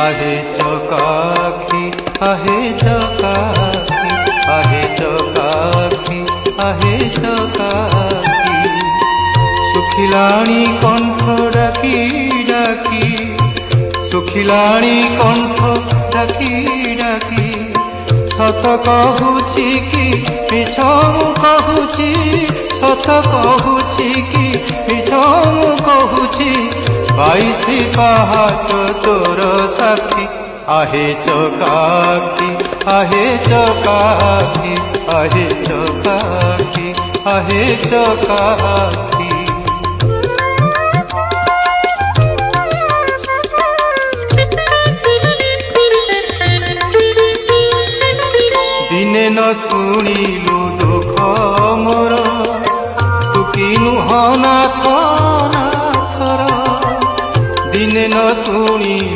आहे चकाखी आहे चकाखी आहे चकाखी आहे चकाखी सुखिलाणी कंठ डाकी डाकी सुखिलाणी कंठ डाकी डाकी सत कहूची कि मिछ कहूची सत कहूची कि मिछ कहूची 22 पहाच तोर साक्षी आहे चकाखी आहे चकाखी आहे चकाखी आहे चकाखी दिने न शुणिलु दुख मोर तू किनुह नाथ नाथर दिने न शुणिलु